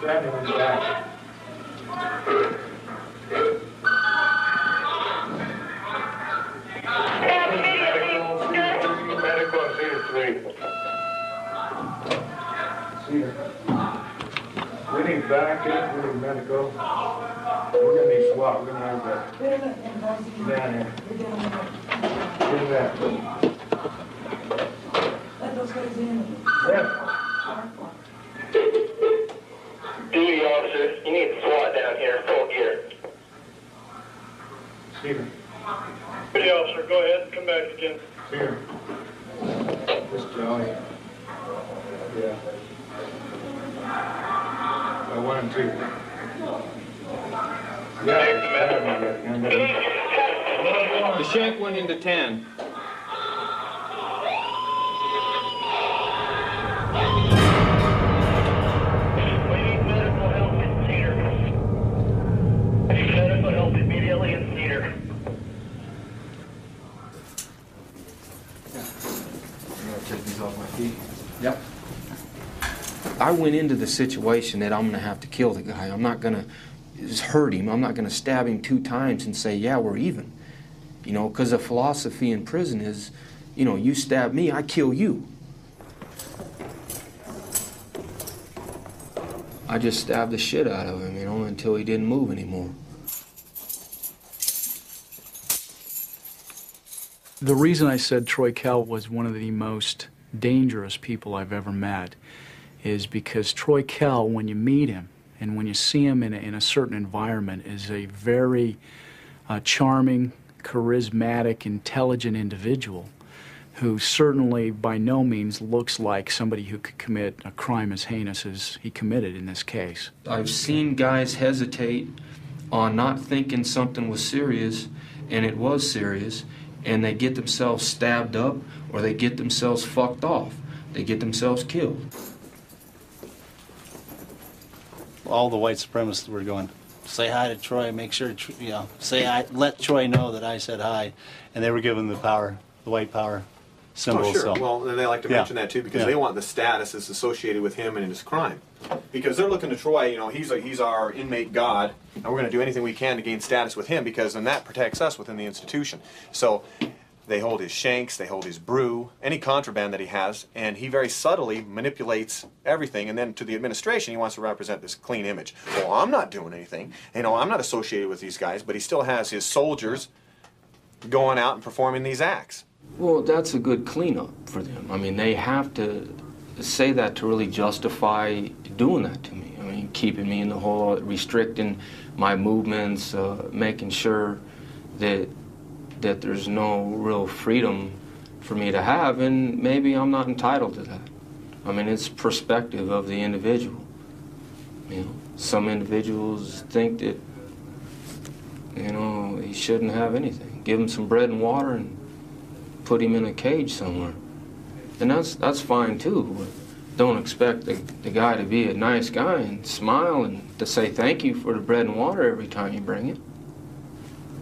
Stab him in the back. Medical, Cedar 3. Cedar. We need back, we need medical. We're going to need SWAT. We're going to have that. Down here. Get that. Let those guys in. Yeah. Duty officer, you need SWAT down here, full gear. Cedar. Duty officer, go ahead and come back again. Cedar. This Johnny. Yeah. 1 and 2. Yeah. The shank went into 10. We need medical help in Cedar. I need medical help immediately in Cedar. I'm going to take these off my feet. Yep. I went into the situation that I'm going to have to kill the guy. I'm not going to just hurt him. I'm not going to stab him 2 times and say, yeah, we're even. You know, because the philosophy in prison is, you know, you stab me, I kill you. I just stabbed the shit out of him, you know, until he didn't move anymore. The reason I said Troy Kell was one of the most dangerous people I've ever met is because Troy Kell, when you meet him and when you see him in a certain environment, is a very charming, charismatic, intelligent individual who certainly by no means looks like somebody who could commit a crime as heinous as he committed in this case. I've seen guys hesitate on not thinking something was serious, and it was serious, and they get themselves stabbed up or they get themselves fucked off. They get themselves killed. All the white supremacists were going, say hi to Troy, make sure, you know, say hi, let Troy know that I said hi. And they were given the power, the white power symbol. Oh, sure. So. Well, and they like to mention that too because they want the status that's associated with him and his crime. Because they're looking to Troy, you know, he's our inmate god, and we're going to do anything we can to gain status with him because then that protects us within the institution. So they hold his shanks, they hold his brew, any contraband that he has, and he very subtly manipulates everything. And then to the administration, he wants to represent this clean image. Well, I'm not doing anything. You know, I'm not associated with these guys, but he still has his soldiers going out and performing these acts. Well, that's a good cleanup for them. I mean, they have to say that to really justify doing that to me. I mean, keeping me in the hole, restricting my movements, making sure that there's no real freedom for me to have, and maybe I'm not entitled to that. I mean, it's perspective of the individual. You know, some individuals think that, you know, he shouldn't have anything. Give him some bread and water and put him in a cage somewhere. And that's fine too. But don't expect the guy to be a nice guy and smile and to say thank you for the bread and water every time you bring it.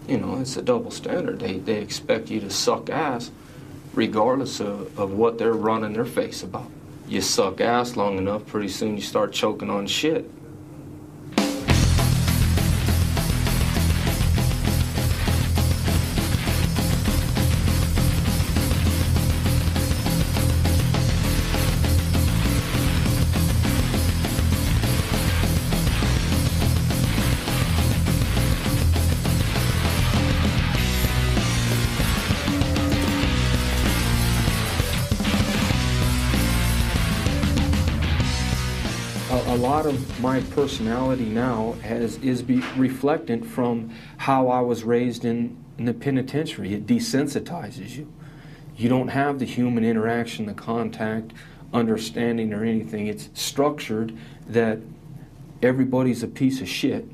You know, it's a double standard. They expect you to suck ass regardless of what they're running their face about. You suck ass long enough, pretty soon you start choking on shit. A lot of my personality now is reflectant from how I was raised in the penitentiary. It desensitizes you. You don't have the human interaction, the contact, understanding or anything. It's structured that everybody's a piece of shit.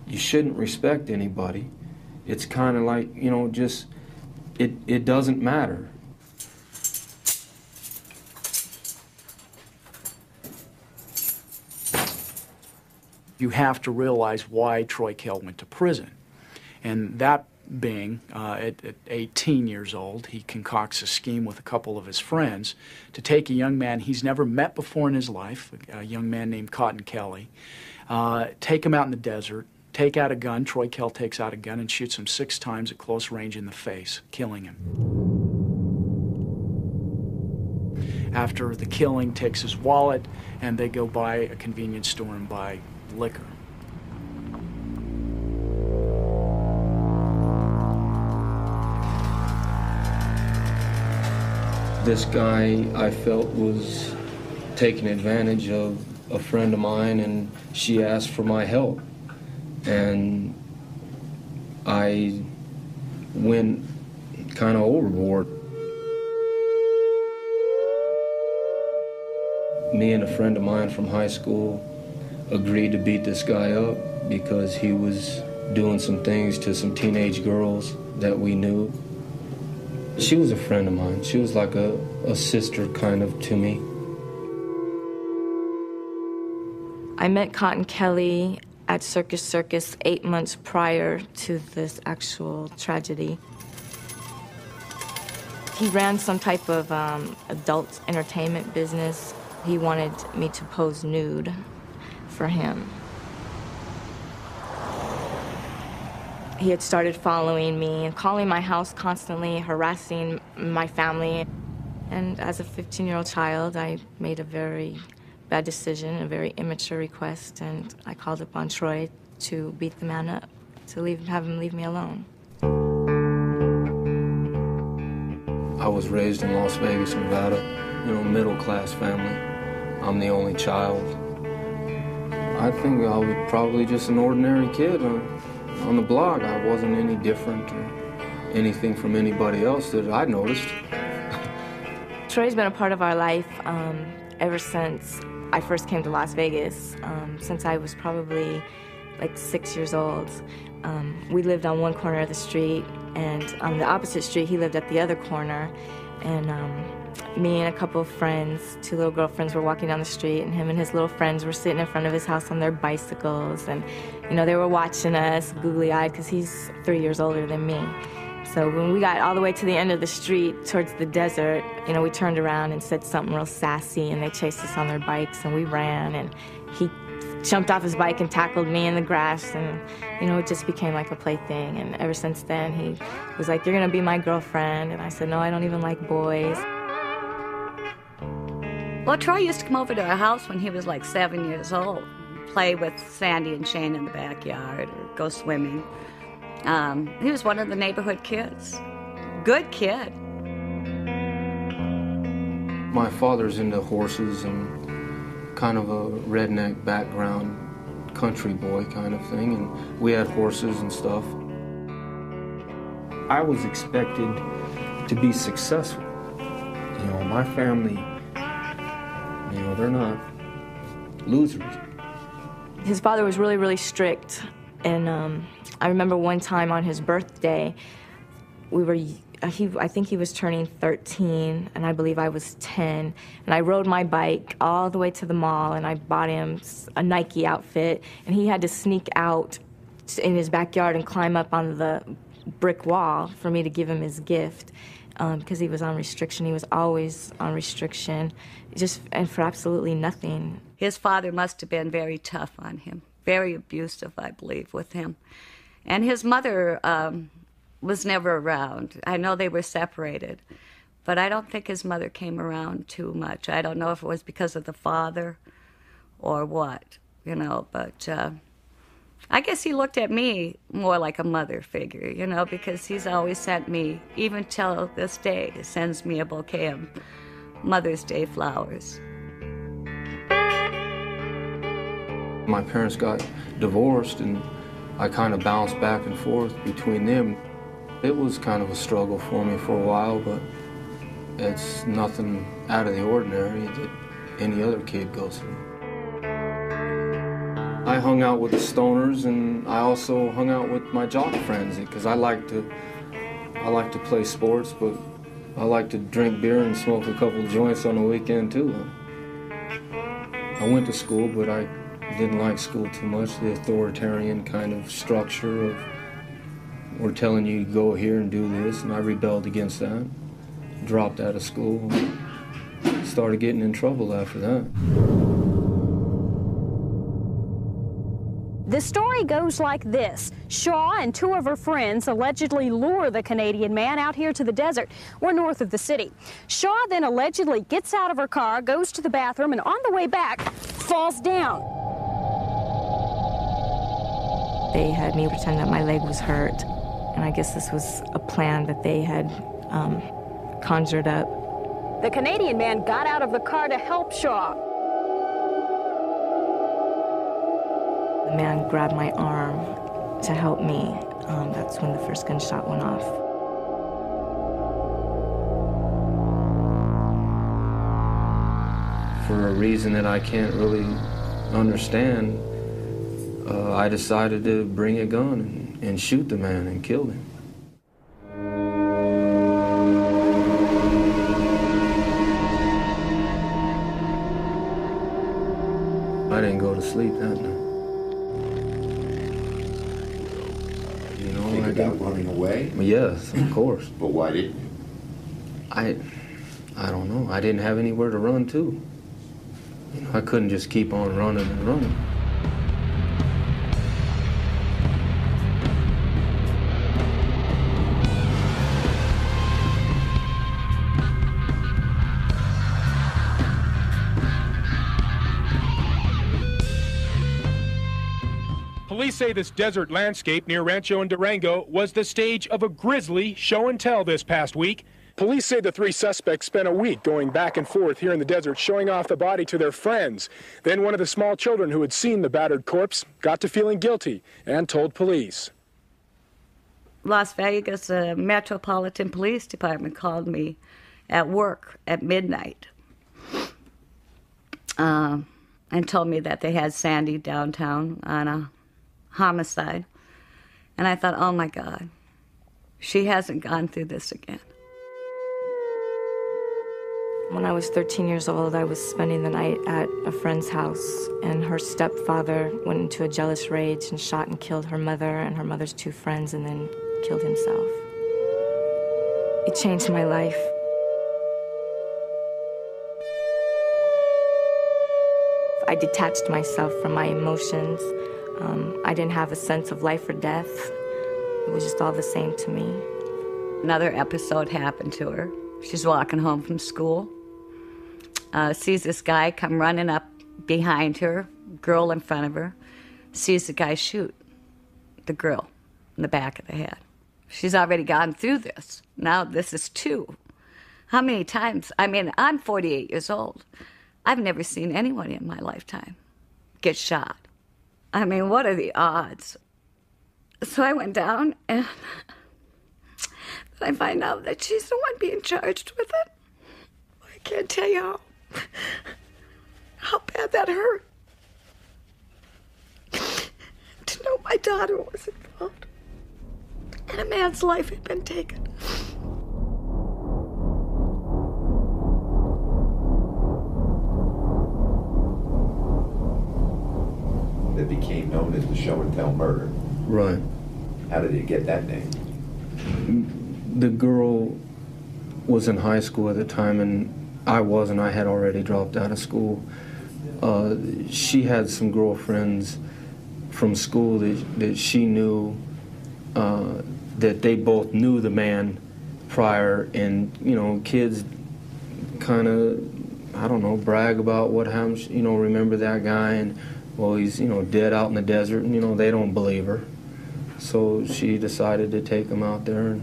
You shouldn't respect anybody. It's kind of like, you know, just, it doesn't matter. You have to realize why Troy Kell went to prison. And that being, at 18 years old, he concocts a scheme with a couple of his friends to take a young man he's never met before in his life, a young man named Cotton Kelly, take him out in the desert, take out a gun. Troy Kell takes out a gun and shoots him 6 times at close range in the face, killing him. After the killing, takes his wallet, and they go by a convenience store and buy liquor. This guy, I felt, was taking advantage of a friend of mine, and she asked for my help. And I went kind of overboard. Me and a friend of mine from high school agreed to beat this guy up because he was doing some things to some teenage girls that we knew. She was a friend of mine. She was like a sister kind of to me. I met Cotton Kelly at Circus Circus 8 months prior to this actual tragedy. He ran some type of adult entertainment business. He wanted me to pose nude for him. He had started following me and calling my house constantly, harassing my family. And as a 15-year-old child, I made a very bad decision, a very immature request, and I called upon Troy to beat the man up, to have him leave me alone. I was raised in Las Vegas, Nevada, middle-class family. I'm the only child. I think I was probably just an ordinary kid on the block. I wasn't any different or anything from anybody else that I noticed. Troy's been a part of our life ever since I first came to Las Vegas, since I was probably like 6 years old. We lived on one corner of the street, and on the opposite street, he lived at the other corner. And me and a couple of friends, 2 little girlfriends, were walking down the street, and him and his little friends were sitting in front of his house on their bicycles. And, they were watching us, googly-eyed, because he's 3 years older than me. So when we got all the way to the end of the street, towards the desert, we turned around and said something real sassy, and they chased us on their bikes, and we ran, and he jumped off his bike and tackled me in the grass, and, it just became like a plaything. And ever since then, he was like, "You're gonna be my girlfriend." And I said, "No, I don't even like boys." Well, Troy used to come over to our house when he was like 7 years old, play with Sandy and Shane in the backyard, or go swimming. He was one of the neighborhood kids. Good kid. My father's into horses and kind of a redneck background, country boy kind of thing, and we had horses and stuff. I was expected to be successful. My family, they're not losers. His father was really, really strict, and I remember one time on his birthday, I think he was turning 13, and I believe I was 10, and I rode my bike all the way to the mall, and I bought him a Nike outfit, and he had to sneak out in his backyard and climb up on the brick wall for me to give him his gift, because he was on restriction. He was always on restriction, and for absolutely nothing. His father must have been very tough on him, very abusive, I believe, with him. And his mother was never around. I know they were separated, but I don't think his mother came around too much. I don't know if it was because of the father or what, but I guess he looked at me more like a mother figure, because he's always sent me, even till this day, sends me a bouquet of Mother's Day flowers. My parents got divorced, and I kind of bounced back and forth between them. It was kind of a struggle for me for a while, but it's nothing out of the ordinary that any other kid goes through. I hung out with the stoners, and I also hung out with my jock friends, because I like to play sports, but I like to drink beer and smoke a couple joints on the weekend too. I went to school, but I didn't like school too much, the authoritarian kind of structure of, were telling you to go here and do this, and I rebelled against that. Dropped out of school. Started getting in trouble after that. The story goes like this. Shaw and two of her friends allegedly lure the Canadian man out here to the desert. We're north of the city. Shaw then allegedly gets out of her car, goes to the bathroom, and on the way back, falls down. They had me pretend that my leg was hurt, and I guess this was a plan that they had conjured up. The Canadian man got out of the car to help Shaw. The man grabbed my arm to help me. That's when the first gunshot went off. For a reason that I can't really understand, I decided to bring a gun and shoot the man and kill him. I didn't go to sleep that night. You know, Think about running away? Yes, of course. But why didn't you? I don't know. I didn't have anywhere to run to. You know, I couldn't just keep on running and running. Police say this desert landscape near Rancho and Durango was the stage of a grisly show and tell this past week. Police say the three suspects spent a week going back and forth here in the desert, showing off the body to their friends. Then one of the small children who had seen the battered corpse got to feeling guilty and told police. Las Vegas Metropolitan Police Department called me at work at midnight and told me that they had Sandy downtown on a homicide. And I thought, oh my God, she hasn't gone through this again. When I was 13 years old, I was spending the night at a friend's house, and her stepfather went into a jealous rage and shot and killed her mother and her mother's two friends, and then killed himself. It changed my life. I detached myself from my emotions. I didn't have a sense of life or death. It was just all the same to me. Another episode happened to her. She's walking home from school, sees this guy come running up behind her, girl in front of her, sees the guy shoot the girl in the back of the head. She's already gone through this. Now this is two. How many times? I mean, I'm 48 years old. I've never seen anyone in my lifetime get shot. I mean, what are the odds? So I went down, and I find out that she's the one being charged with it. I can't tell you how bad that hurt. To know my daughter was involved, and a man's life had been taken. That became known as the show and tell murder. Right. How did you get that name? The girl was in high school at the time, and I wasn't. I had already dropped out of school. She had some girlfriends from school that she knew, that they both knew the man prior, and, you know, kids kind of, I don't know, brag about what happened, you know, remember that guy, and, well, he's, you know, dead out in the desert, and, you know, they don't believe her. So she decided to take him out there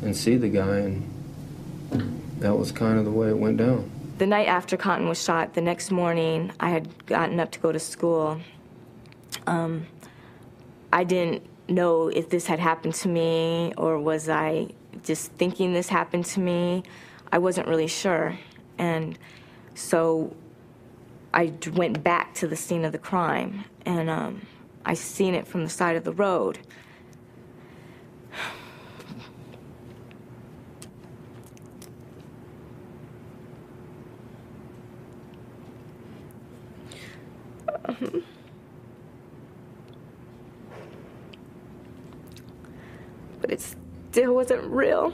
and see the guy, and that was kind of the way it went down. The night after Cotton was shot, the next morning, I had gotten up to go to school. I didn't know if this had happened to me or was I just thinking this happened to me. I wasn't really sure. And so I went back to the scene of the crime, and I seen it from the side of the road. but it still wasn't real.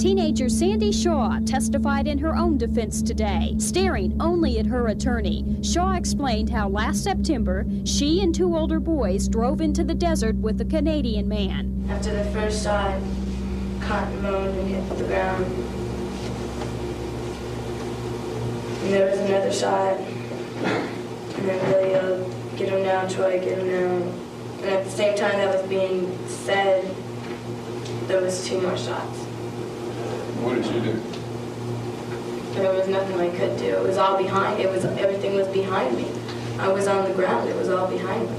Teenager Sandy Shaw testified in her own defense today, staring only at her attorney. Shaw explained how last September, she and 2 older boys drove into the desert with a Canadian man. After the first shot, cotton moaned and hit the ground. And there was another shot, and then Billy yelled, "Get him down, Troy, get him down." And at the same time that was being said, there was 2 more shots. What did you do? There was nothing I could do. It was all behind. Everything was behind me. I was on the ground. It was all behind me.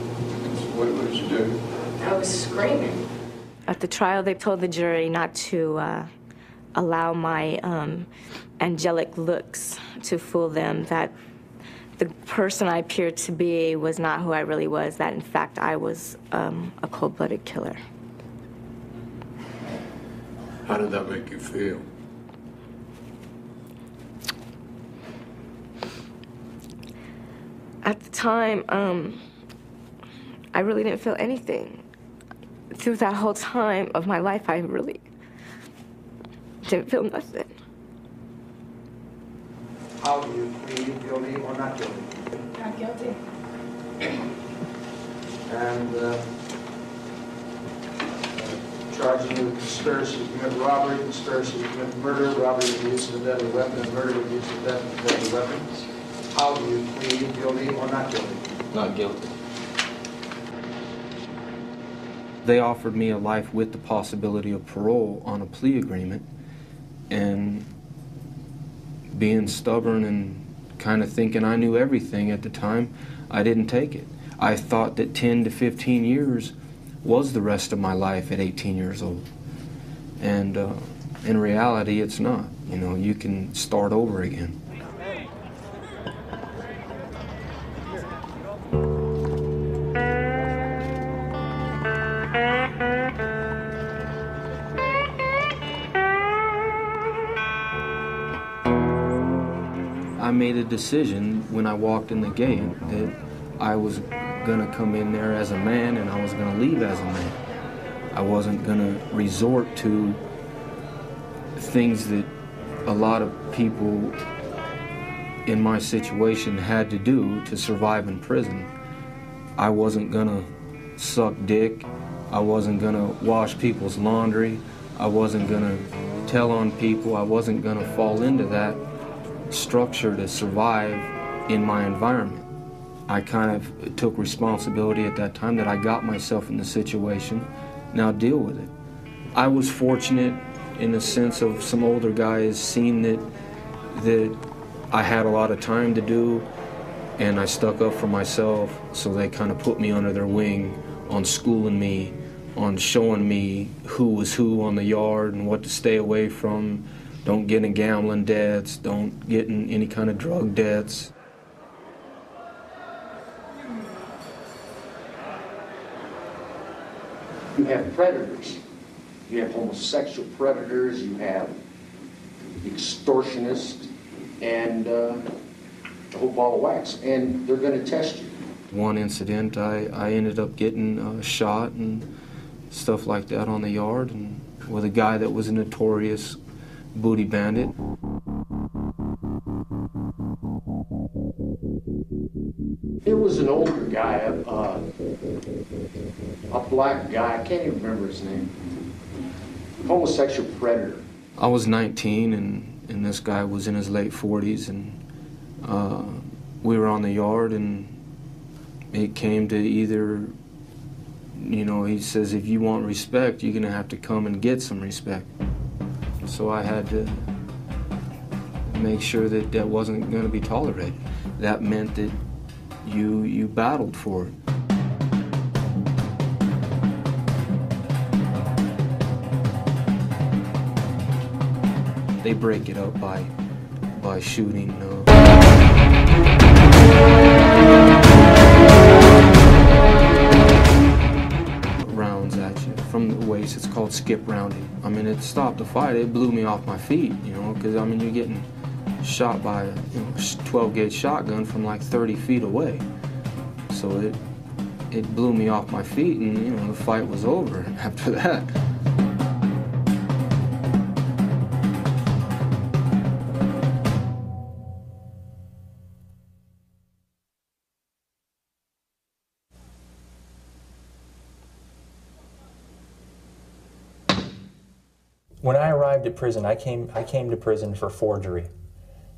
What did you do? I was screaming. At the trial, they told the jury not to allow my angelic looks to fool them, that the person I appeared to be was not who I really was, that in fact I was a cold-blooded killer. How did that make you feel? At the time, I really didn't feel anything. Through that whole time of my life, I really didn't feel nothing. How do you plead guilty or not guilty? Not guilty. And charging you with conspiracy to commit robbery, conspiracy to commit murder, robbery with the use of a deadly weapon, and murder with the use of a deadly weapon. How do you plead guilty or not guilty? Not guilty. They offered me a life with the possibility of parole on a plea agreement, and being stubborn and kind of thinking I knew everything at the time, I didn't take it. I thought that 10 to 15 years was the rest of my life at 18 years old. And in reality, it's not. You know, you can start over again. I made a decision when I walked in the gate that I was gonna come in there as a man and I was gonna leave as a man. I wasn't gonna resort to things that a lot of people in my situation had to do to survive in prison. I wasn't gonna suck dick. I wasn't gonna wash people's laundry. I wasn't gonna tell on people. I wasn't gonna fall into that structure to survive in my environment. I kind of took responsibility at that time that I got myself in the situation. Now deal with it. I was fortunate in the sense of some older guys seeing that I had a lot of time to do, and I stuck up for myself, so they kind of put me under their wing on schooling me, on showing me who was who on the yard and what to stay away from. Don't get in gambling debts, don't get in any kind of drug debts. You have predators. You have homosexual predators, you have extortionists, and a whole ball of wax, and they're going to test you. One incident, I ended up getting shot and stuff like that on the yard, and with a guy that was a notorious booty bandit. It was an older guy, a black guy, I can't even remember his name. Homosexual predator. I was 19 and this guy was in his late 40s, and we were on the yard, and it came to either, you know, he says, if you want respect, you're gonna have to come and get some respect. So I had to make sure that that wasn't going to be tolerated. That meant that you battled for it. They break it up by shooting rounds at you. from the waist. It's called skip rounding. I mean, it stopped the fight. It blew me off my feet, you know, because, I mean, you're getting shot by a 12-gauge shotgun from like 30 feet away. So it blew me off my feet, and, you know, the fight was over after that. When I arrived at prison, I came to prison for forgery.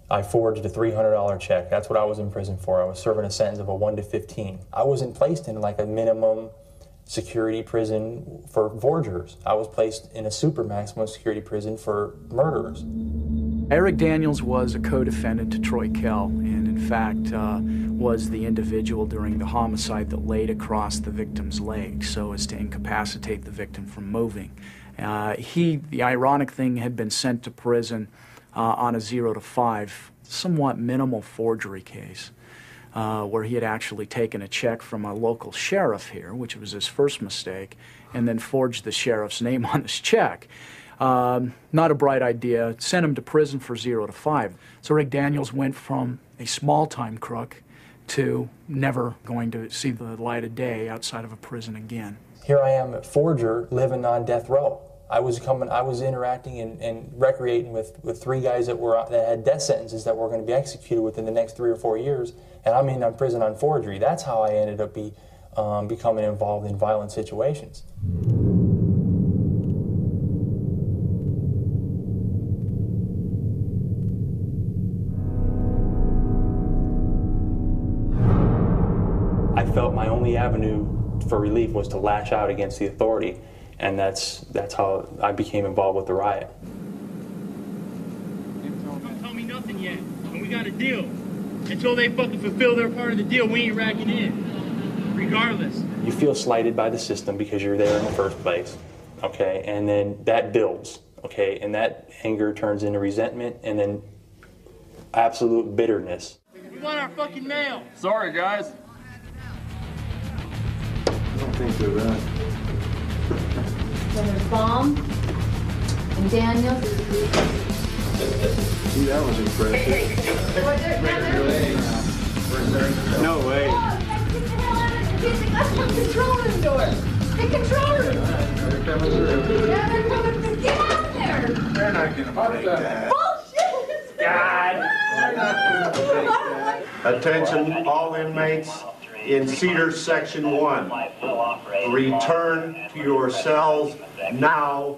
I forged a $300 check. That's what I was in prison for. I was serving a sentence of a 1 to 15. I wasn't placed in like a minimum security prison for forgers. I was placed in a super maximum security prison for murderers. Eric Daniels was a co-defendant to Troy Kell, and in fact was the individual during the homicide that laid across the victim's leg so as to incapacitate the victim from moving. The ironic thing, had been sent to prison on a 0 to 5, somewhat minimal forgery case, where he had actually taken a check from a local sheriff here, which was his first mistake, and then forged the sheriff's name on this check. Not a bright idea. Sent him to prison for 0 to 5. So Rick Daniels went from a small-time crook to never going to see the light of day outside of a prison again. Here I am, a forger, living on death row. I was interacting and recreating with 3 guys that had death sentences that were going to be executed within the next 3 or 4 years, and I'm in prison on forgery. That's how I ended up becoming involved in violent situations. I felt my only avenue for relief was to lash out against the authority, and that's how I became involved with the riot. Don't tell me nothing yet, and we got a deal. Until they fucking fulfill their part of the deal, we ain't racking in, regardless. You feel slighted by the system because you're there in the first place, okay, and then that builds, okay, and that anger turns into resentment and then absolute bitterness. We want our fucking mail. Sorry, guys. I don't think they're that. Then there's Baum and Daniels. See, that was impressive. No way. Get the control room door. The control room. They're coming through. Yeah, they're coming. Get out there. They're not going to take that. Bullshit. God. Attention, all inmates in Cedar Section 1. Return to your cells now,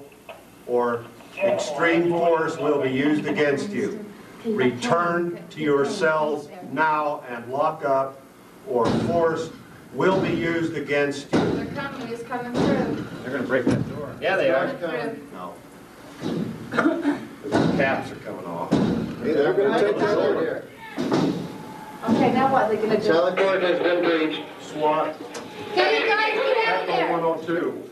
or extreme force will be used against you. Return to your cells now and lock up, or force will be used against you. They're coming. It's coming through. They're going to break that door. Yeah, they are. No. The caps are coming off. Hey, they're going to take that over. Okay, now what are they going to do? Teleport has been breached. SWAT. Can you guys get out there? Echo 102.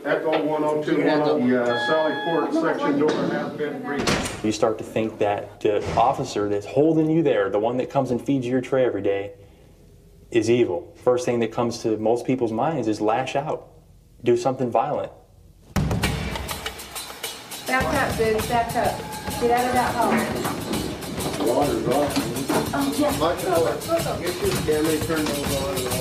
Echo 102, the Sally Port section door has been breached. You start to think that the officer that's holding you there, the one that comes and feeds you your tray every day, is evil. First thing that comes to most people's minds is lash out. Do something violent. Back up, dude. Back up. Get out of that hole. Water's off. Oh, yeah. Michael, get your camera turned those on and off.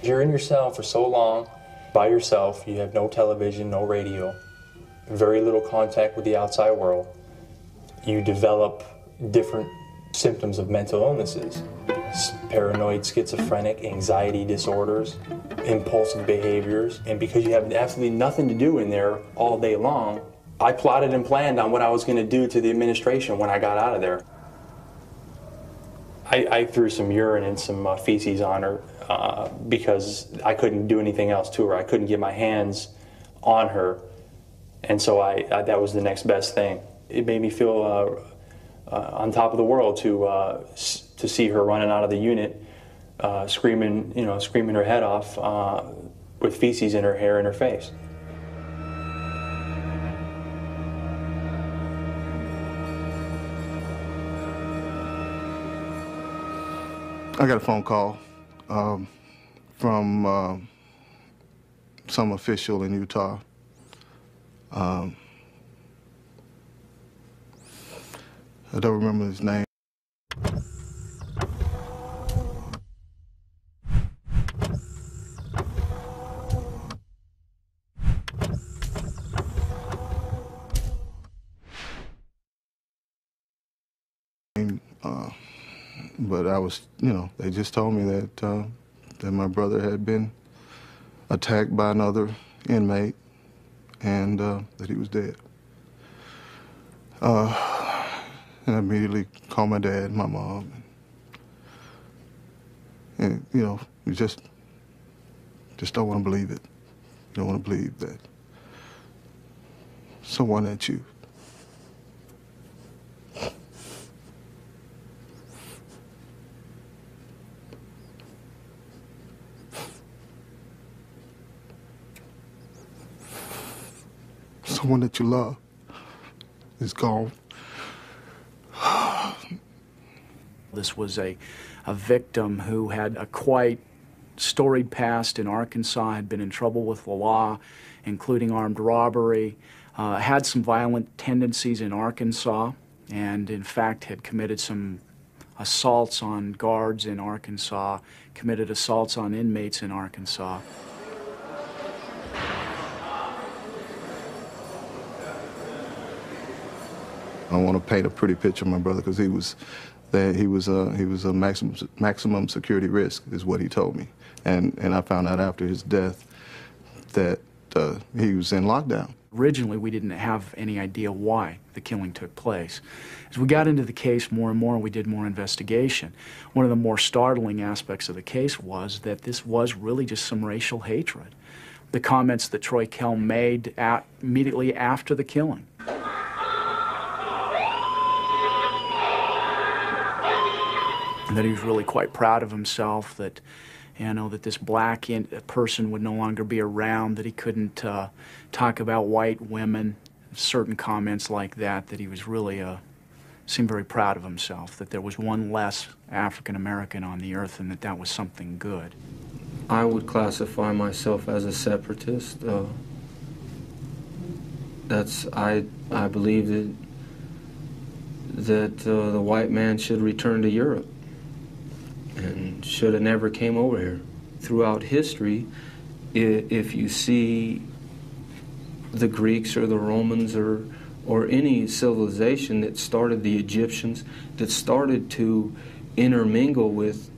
You're in your cell for so long, by yourself, you have no television, no radio, very little contact with the outside world. You develop different symptoms of mental illnesses, paranoid, schizophrenic, anxiety disorders, impulsive behaviors, and because you have absolutely nothing to do in there all day long, I plotted and planned on what I was going to do to the administration when I got out of there. I threw some urine and some feces on her because I couldn't do anything else to her. I couldn't get my hands on her, and so that was the next best thing. It made me feel on top of the world to see her running out of the unit, screaming, screaming her head off with feces in her hair and her face. I got a phone call from some official in Utah. I don't remember his name. But I was, they just told me that that my brother had been attacked by another inmate and that he was dead. And I immediately called my dad, my mom, and you just don't want to believe it. You don't want to believe that someone that you someone that you love is gone. This was a victim who had a quite storied past in Arkansas, had been in trouble with the law, including armed robbery, had some violent tendencies in Arkansas, and in fact had committed some assaults on guards in Arkansas, committed assaults on inmates in Arkansas. I want to paint a pretty picture of my brother because he was a maximum security risk, is what he told me, and I found out after his death that he was in lockdown. Originally, we didn't have any idea why the killing took place. As we got into the case more and more, we did more investigation. One of the more startling aspects of the case was that this was really just some racial hatred. The comments that Troy Kell made immediately after the killing. That he was really quite proud of himself, that, that this black person would no longer be around, that he couldn't talk about white women, certain comments like that, that he was really, seemed very proud of himself, that there was one less African American on the earth and that was something good. I would classify myself as a separatist. I believe that the white man should return to Europe and should have never came over here. Throughout history, if you see the Greeks or the Romans or any civilization that started, the Egyptians, that started to intermingle with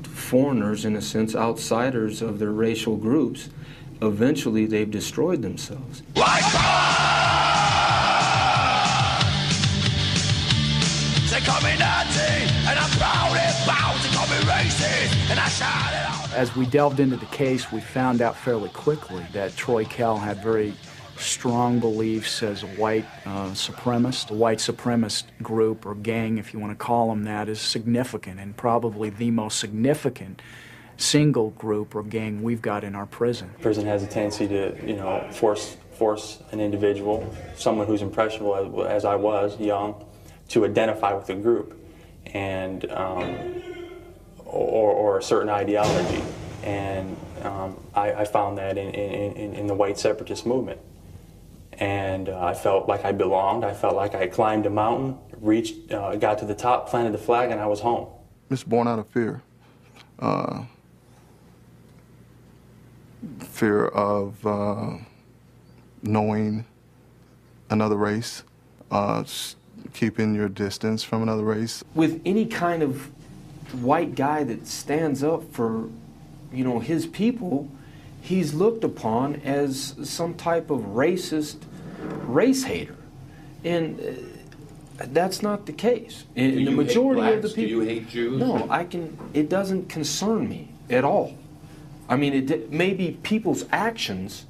foreigners, in a sense, outsiders of their racial groups, eventually they've destroyed themselves. They call me Nazi, and I'm proud and proud. They call me racist, and I shout it out. As we delved into the case, we found out fairly quickly that Troy Kell had very strong beliefs as a white supremacist. The white supremacist group, or gang, if you want to call them that, is significant and probably the most significant single group or gang we've got in our prison. Prison has a tendency to, force an individual, someone who's impressionable as I was, young, to identify with a group and or a certain ideology, and I found that in the white separatist movement, and I felt like I belonged. I felt like I climbed a mountain, reached, got to the top, planted the flag, and I was home. It's born out of fear. Fear of knowing another race, keeping your distance from another race. With any kind of white guy that stands up for, his people, he's looked upon as some type of racist race hater. And that's not the case. In the majority of the people. Do you hate Jews? No, it doesn't concern me at all. I mean, maybe people's actions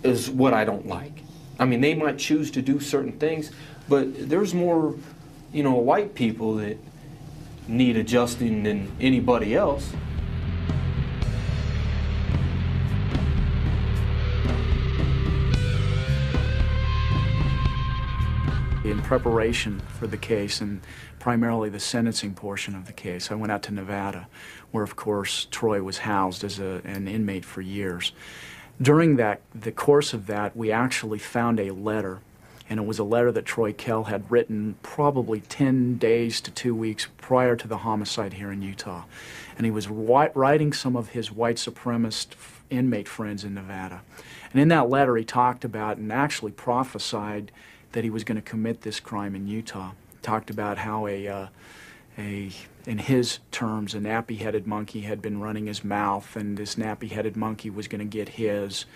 is what I don't like. I mean, they might choose to do certain things, but there's more you know, white people that need adjusting than anybody else. In preparation for the case, and primarily the sentencing portion of the case, I went out to Nevada, where of course Troy was housed as an inmate for years. During the course of that, we actually found a letter, and it was a letter that Troy Kell had written probably 10 days to 2 weeks prior to the homicide here in Utah. And he was writing some of his white supremacist inmate friends in Nevada. And in that letter he talked about and actually prophesied that he was going to commit this crime in Utah. Talked about how in his terms, a nappy-headed monkey had been running his mouth, and this nappy-headed monkey was going to get his,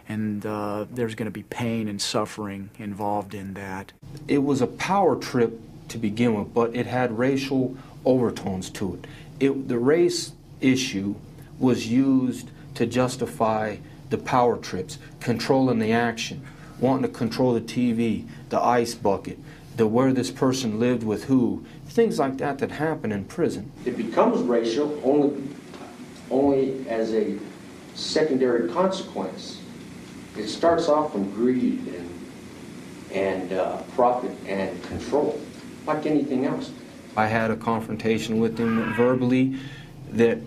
and there's going to be pain and suffering involved in that. It was a power trip to begin with, but it had racial overtones to it. The race issue was used to justify the power trips, controlling the action, wanting to control the TV, the ice bucket, where this person lived with who, things like that that happen in prison. It becomes racial only as a secondary consequence. It starts off from greed and profit and control, like anything else. I had a confrontation with him verbally that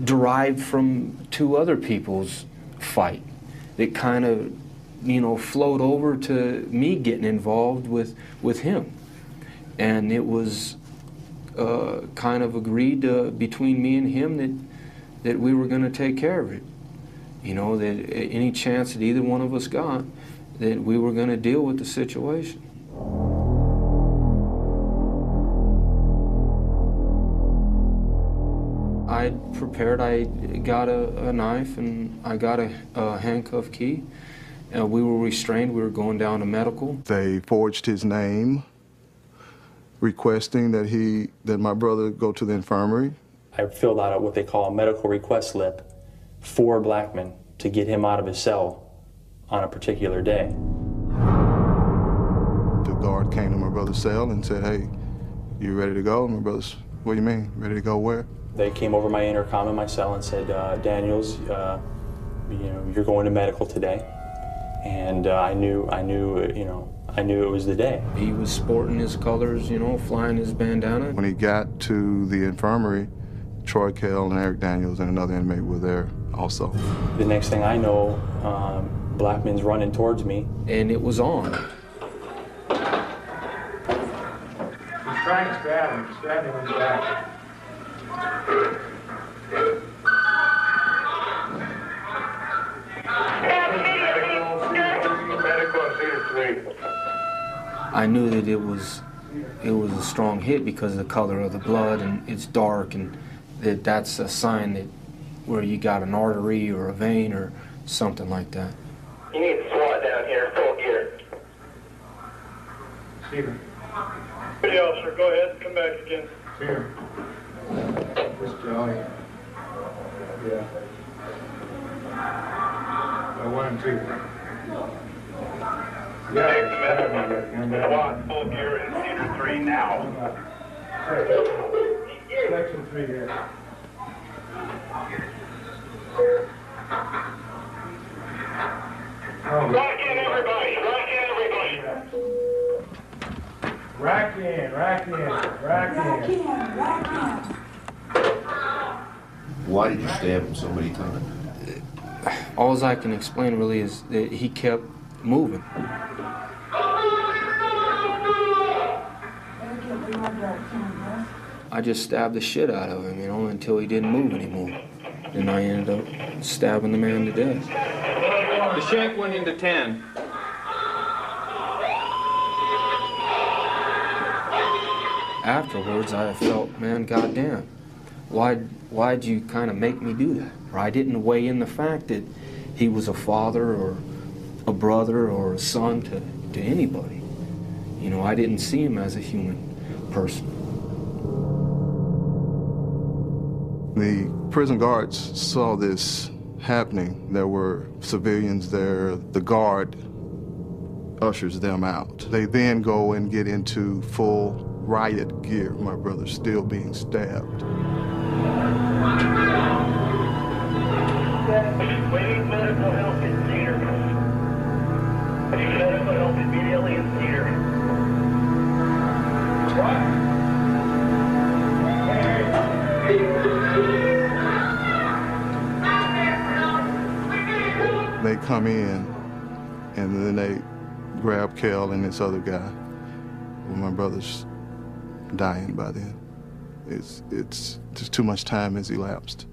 derived from two other people's fight that kind of, you know, flowed over to me getting involved with him. And it was kind of agreed between me and him that we were going to take care of it. You know, that any chance that either one of us got, that we were going to deal with the situation. I prepared, I got a knife and I got a handcuff key. We were restrained, we were going down to medical. They forged his name, requesting that my brother go to the infirmary. I filled out what they call a medical request slip for Blackman to get him out of his cell on a particular day. The guard came to my brother's cell and said, "Hey, you ready to go?" And my brother's, "What do you mean? Ready to go where?" They came over my intercom in my cell and said, "Daniels, you know, you're going to medical today." And I knew it was the day. He was sporting his colors, you know, flying his bandana. When he got to the infirmary, Troy Kell and Eric Daniels and another inmate were there also. The next thing I know, Blackman's running towards me. And it was on. He's trying to stab him. Stab him in the back. I knew that it was a strong hit because of the color of the blood, and it's dark, and that's a sign that where you got an artery or a vein or something like that. You need SWAT down here, full gear. Stephen. Hey, officer, go ahead, come back again. Here. This Johnny. Yeah. 1 and 2. SWAT, full gear in Cedar 3 now. Section 3 here. Rack in, everybody! Rack in, everybody! Rack in, rack in, rack in. Rack in. Why did you stab him so many times? All I can explain really is that he kept moving. I just stabbed the shit out of him, you know, until he didn't move anymore. And I ended up stabbing the man to death. The shank went into 10. Afterwards, I felt, man, goddamn, why'd you kind of make me do that? Or I didn't weigh in the fact that he was a father or a brother or a son to anybody. You know, I didn't see him as a human person. The prison guards saw this happening. There were civilians there. The guard ushers them out. They then go and get into full riot gear. My brother's still being stabbed. Waiting medical help in Cedar. Medical help immediately in Cedar. They come in, and then they grab Kel and this other guy. Well, my brother's dying by then. It's just too much time has elapsed.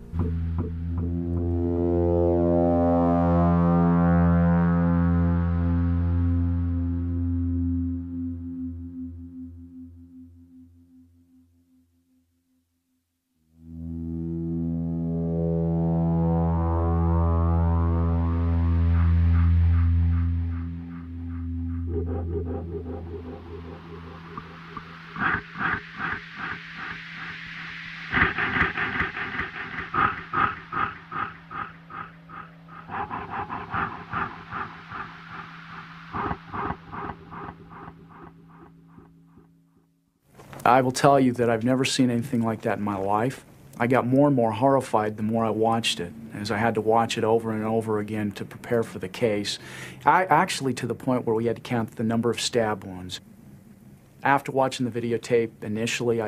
I will tell you that I've never seen anything like that in my life. I got more and more horrified the more I watched it, as I had to watch it over and over again to prepare for the case. Actually, to the point where we had to count the number of stab wounds. After watching the videotape, initially,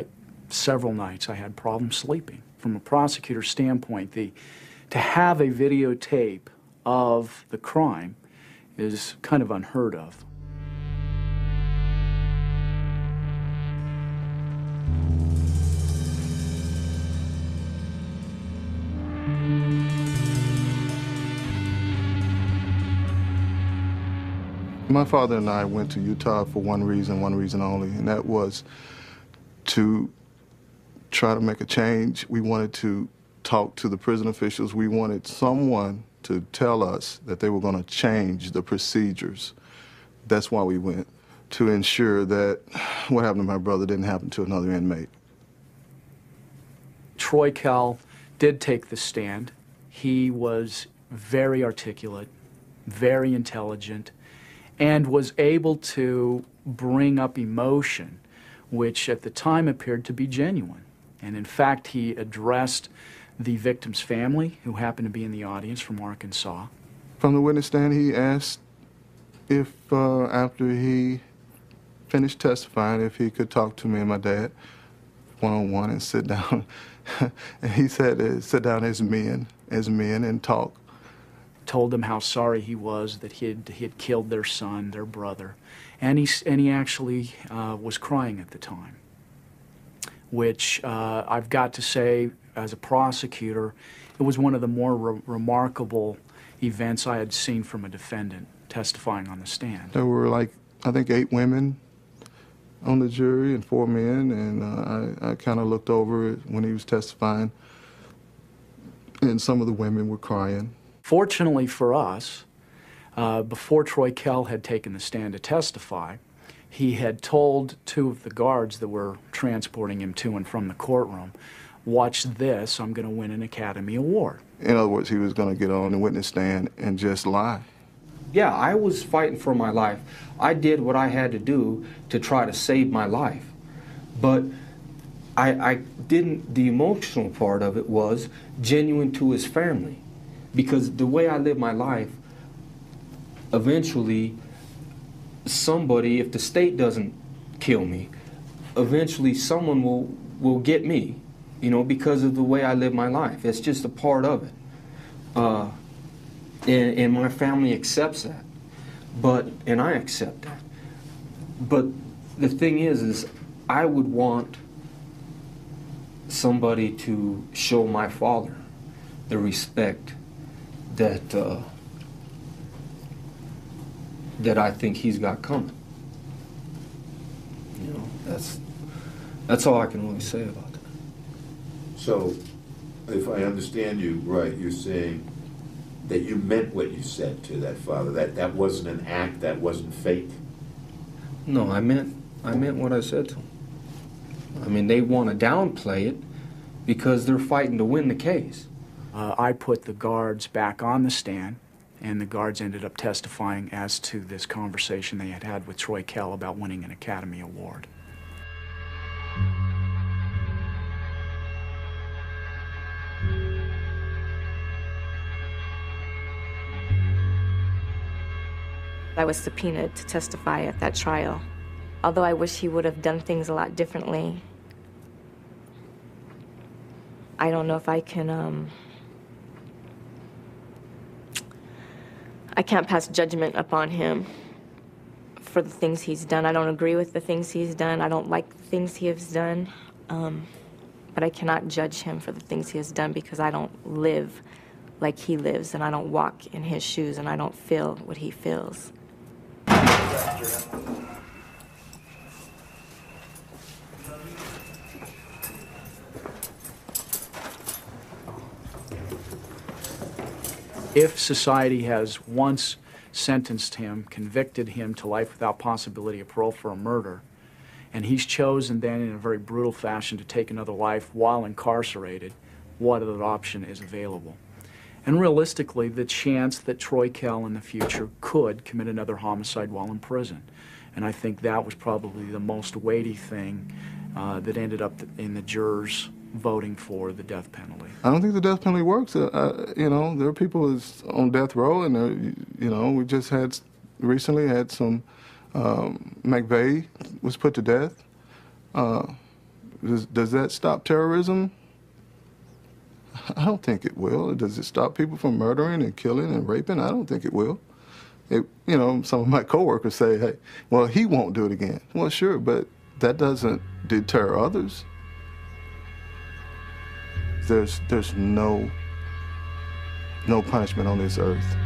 several nights I had problems sleeping. From a prosecutor's standpoint, to have a videotape of the crime is kind of unheard of. My father and I went to Utah for one reason only, and that was to try to make a change. We wanted to talk to the prison officials. We wanted someone to tell us that they were going to change the procedures. That's why we went, to ensure that what happened to my brother didn't happen to another inmate. Troy Kell did take the stand. He was very articulate, very intelligent, and was able to bring up emotion, which at the time appeared to be genuine. And in fact, he addressed the victim's family, who happened to be in the audience from Arkansas. From the witness stand, he asked if, after he finished testifying, if he could talk to me and my dad one-on-one and sit down. And he said, sit down as men and talk. Told them how sorry he was that he had killed their son, their brother, and he actually was crying at the time, which I've got to say, as a prosecutor, it was one of the more remarkable events I had seen from a defendant testifying on the stand. There were, like, I think 8 women on the jury and 4 men, and I kind of looked over it when he was testifying, and some of the women were crying. Fortunately for us, before Troy Kell had taken the stand to testify, he had told 2 of the guards that were transporting him to and from the courtroom, watch this, I'm going to win an Academy Award. In other words, he was going to get on the witness stand and just lie. Yeah, I was fighting for my life. I did what I had to do to try to save my life. But I didn't, the emotional part of it was genuine to his family. Because the way I live my life, eventually somebody, if the state doesn't kill me, eventually someone will get me, you know, because of the way I live my life. It's just a part of it. And my family accepts that. And I accept that. But the thing is I would want somebody to show my father the respect that I think he's got coming. You know, that's all I can really say about that. So, if I understand you right, you're saying that you meant what you said to that father, that wasn't an act, that wasn't fake? No, I meant what I said to him. I mean, they want to downplay it because they're fighting to win the case. I put the guards back on the stand, And the guards ended up testifying as to this conversation they had had with Troy Kell about winning an Academy Award. I was subpoenaed to testify at that trial. Although I wish he would have done things a lot differently, I don't know if I can, I can't pass judgment upon him for the things he's done. I don't agree with the things he's done. I don't like the things he has done. But I cannot judge him for the things he has done because I don't live like he lives, and I don't walk in his shoes, and I don't feel what he feels. If society has once sentenced him, convicted him to life without possibility of parole for a murder, and he's chosen then in a very brutal fashion to take another life while incarcerated, what other option is available? And realistically, the chance that Troy Kell in the future could commit another homicide while in prison. And I think that was probably the most weighty thing that ended up in the jurors voting for the death penalty. I don't think the death penalty works. You know, there are people who's on death row, and you know, we just recently had some. McVeigh was put to death. Does that stop terrorism? I don't think it will. Does it stop people from murdering and killing and raping? I don't think it will. You know, some of my coworkers say, hey, well, he won't do it again. Well, sure, but that doesn't deter others. There's no punishment on this earth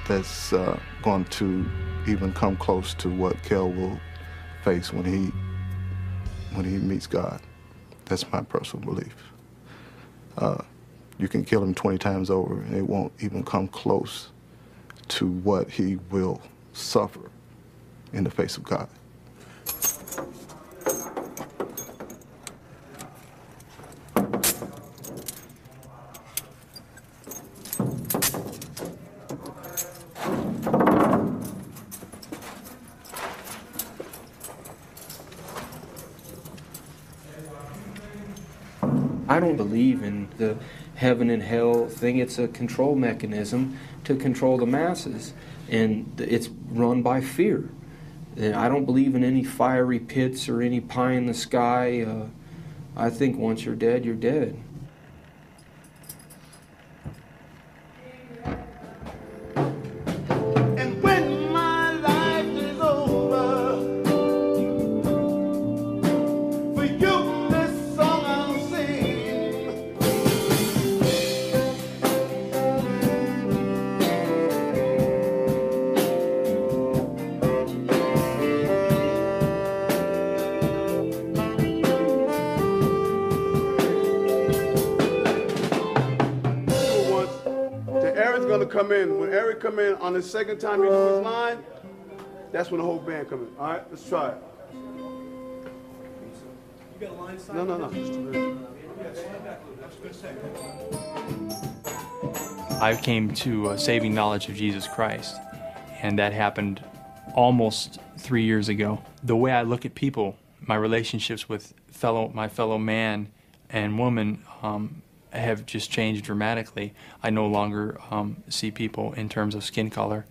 that's going to even come close to what Kell will face when he meets God. That's my personal belief. You can kill him 20 times over, and it won't even come close to what he will suffer in the face of God. I don't believe in the heaven and hell thing. It's a control mechanism to control the masses, and it's run by fear. And I don't believe in any fiery pits or any pie in the sky. I think once you're dead, you're dead. And when my life is over, for you this song I'll sing. Eric's gonna come in. When Eric come in on the second time he do his line, that's when the whole band come in. All right, let's try it. You got a line sign? No. I came to a saving knowledge of Jesus Christ, and that happened almost 3 years ago. The way I look at people, my relationships with my fellow man and woman have just changed dramatically. I no longer see people in terms of skin color.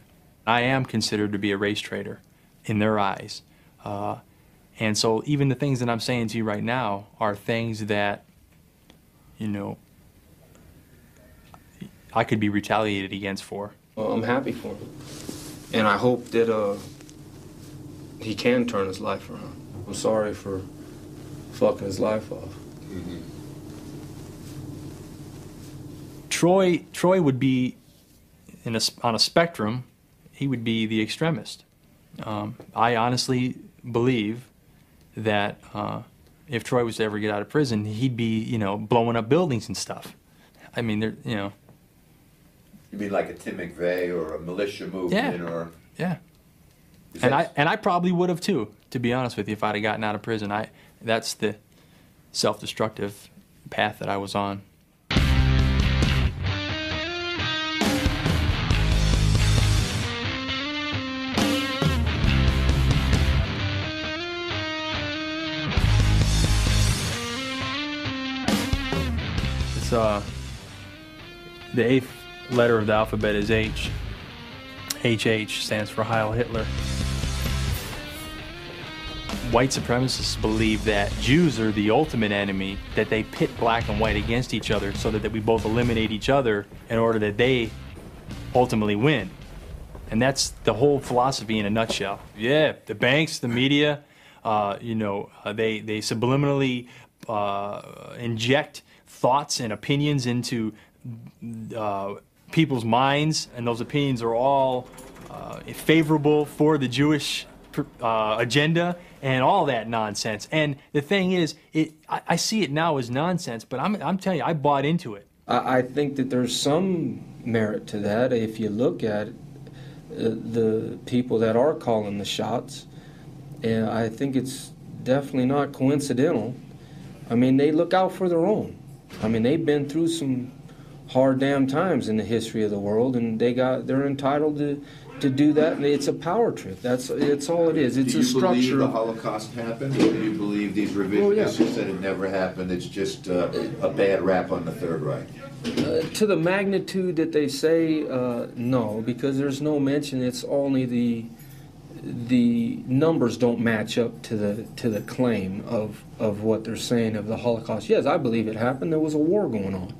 I am considered to be a race traitor in their eyes. And so even the things that I'm saying to you right now are things that, you know, I could be retaliated against for. Well, I'm happy for him. And I hope that he can turn his life around. I'm sorry for fucking his life off. Mm-hmm. Troy would be, on a spectrum, he would be the extremist. I honestly believe that if Troy was to ever get out of prison, he'd be, you know, blowing up buildings and stuff. I mean, you know. You mean like a Tim McVeigh or a militia movement, Yeah. or? Yeah. And I probably would have too, to be honest with you, if I'd have gotten out of prison. That's the self-destructive path that I was on. It's the 8th letter of the alphabet is H. HH stands for Heil Hitler. White supremacists believe that Jews are the ultimate enemy, that they pit black and white against each other so that we both eliminate each other in order that they ultimately win. And that's the whole philosophy in a nutshell. Yeah, the banks, the media, they subliminally inject thoughts and opinions into people's minds, and those opinions are all favorable for the Jewish agenda and all that nonsense. And the thing is, I see it now as nonsense, but I'm telling you, I bought into it. I think that there's some merit to that. If you look at the people that are calling the shots, and I think it's definitely not coincidental. I mean, they look out for their own. I mean, they've been through some hard damn times in the history of the world, and they're entitled to do that, and it's a power trip. It's all it is. It's a structure. Do you believe the Holocaust happened, or do you believe these revisionists who said it never happened? It's just a bad rap on the Third Reich. To the magnitude that they say, no, because there's no mention. It's only the numbers don't match up to the claim of what they're saying of the Holocaust. Yes, I believe it happened. There was a war going on,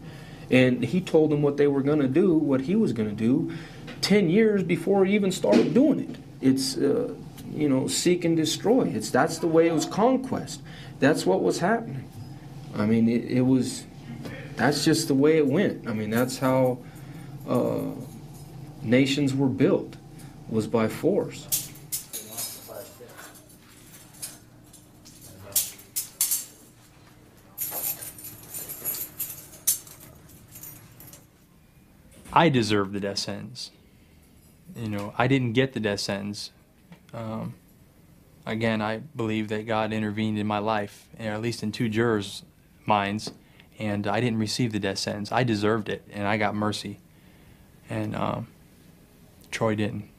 and he told them what they were going to do, what he was going to do, 10 years before he even started doing it. It's seek and destroy. That's the way it was, conquest. That's what was happening. I mean, it was. That's just the way it went. I mean, that's how nations were built, was by force. I deserve the death sentence. I didn't get the death sentence. Again, I believe that God intervened in my life, or at least in 2 jurors' minds, and I didn't receive the death sentence. I deserved it, and I got mercy. And Troy didn't.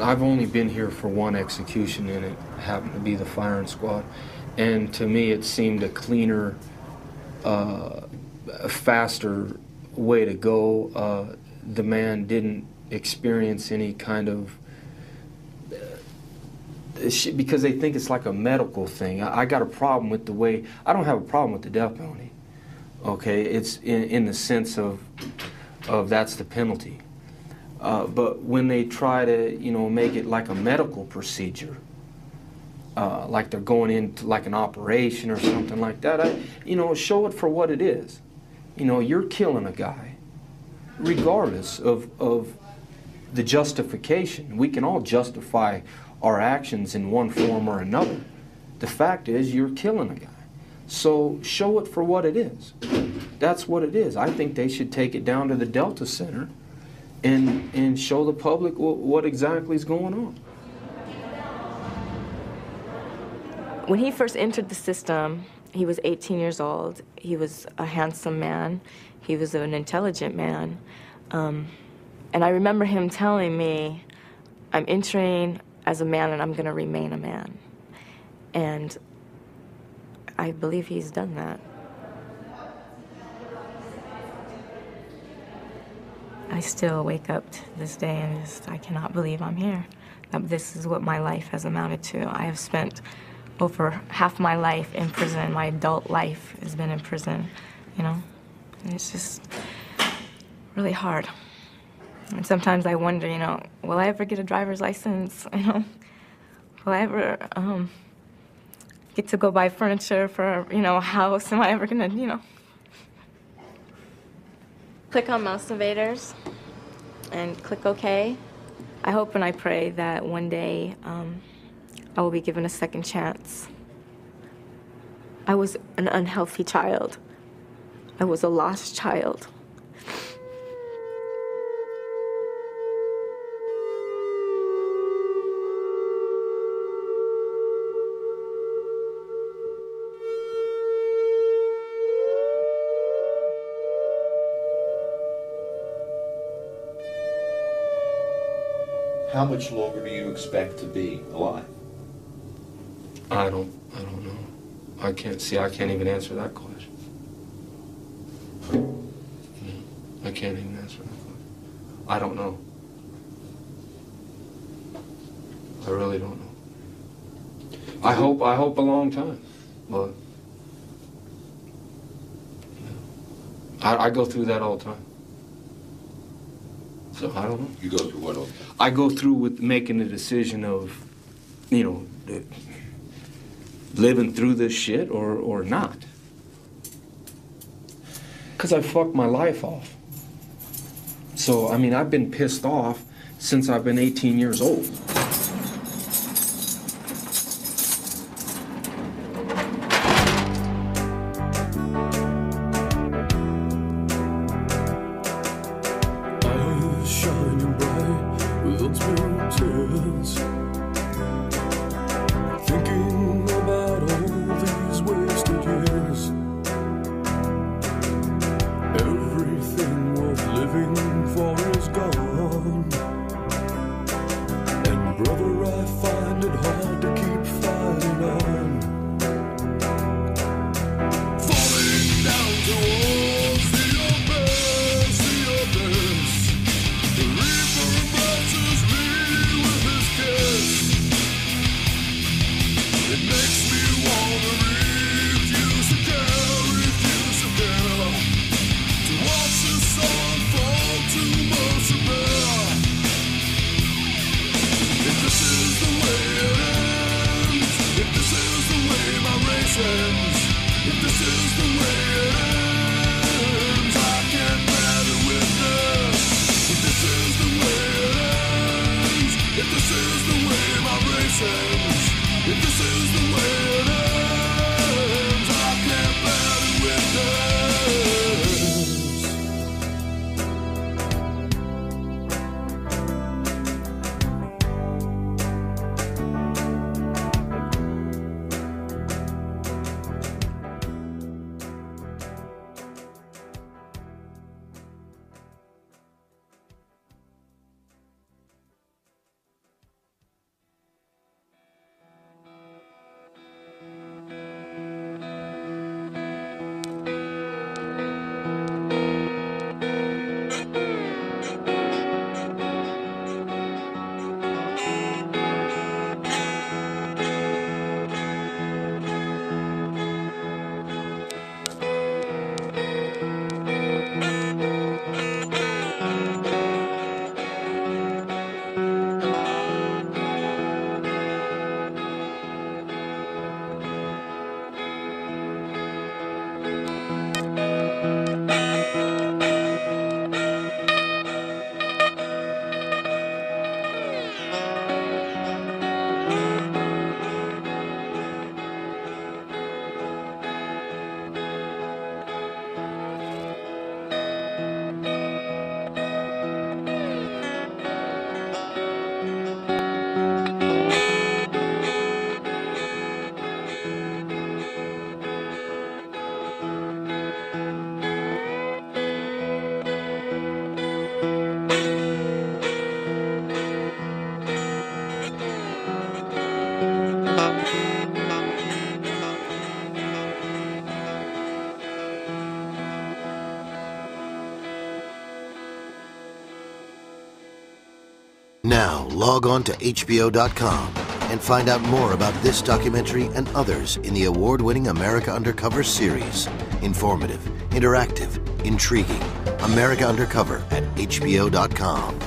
I've only been here for one execution, and it happened to be the firing squad. And to me, it seemed a cleaner, a faster way to go. The man didn't experience any kind of because they think it's like a medical thing. I got a problem with the way. I don't have a problem with the death penalty. Okay, it's in the sense of that's the penalty. But when they try to, make it like a medical procedure, like they're going into like an operation or something like that, show it for what it is. You're killing a guy, regardless of the justification. We can all justify our actions in one form or another. The fact is, you're killing a guy. So show it for what it is. That's what it is. I think they should take it down to the Delta Center and show the public what exactly is going on. When he first entered the system, he was 18 years old. He was a handsome man. He was an intelligent man. And I remember him telling me, I'm entering as a man and I'm going to remain a man. And I believe he's done that. I still wake up to this day and I cannot believe I'm here. This is what my life has amounted to. I have spent over half my life in prison. My adult life has been in prison, And it's just really hard. And sometimes I wonder, will I ever get a driver's license? Will I ever get to go buy furniture for, a house? Am I ever gonna, Click on Mouse Invaders and click OK. I hope and I pray that one day I will be given a second chance. I was an unhealthy child. I was a lost child. How much longer do you expect to be alive? I don't know. I can't even answer that question. I can't even answer that question. I don't know. I really don't know. I hope a long time, but I go through that all the time. So I don't know. You go through what all the time? I go through with making the decision of, living through this shit or not. Because I fucked my life off. So, I've been pissed off since I've been 18 years old. Shining bright with unspoken tears, thinking about all these wasted years. Everything worth living for is gone, and brother, I find it hard to keep fighting on. Falling down towards the abyss, the reaper embraces me with his kiss. It makes me wanna refuse to care, to watch the sun fall to mercy bear. If this is the way it ends, if this is the way my race ends, if this is the way it ends, I can't bear to witness. If this is the way it ends, if this is the way my race ends, if this is the way it ends, I can't bear to witness. Now, log on to HBO.com and find out more about this documentary and others in the award-winning America Undercover series. Informative, interactive, intriguing. America Undercover at HBO.com.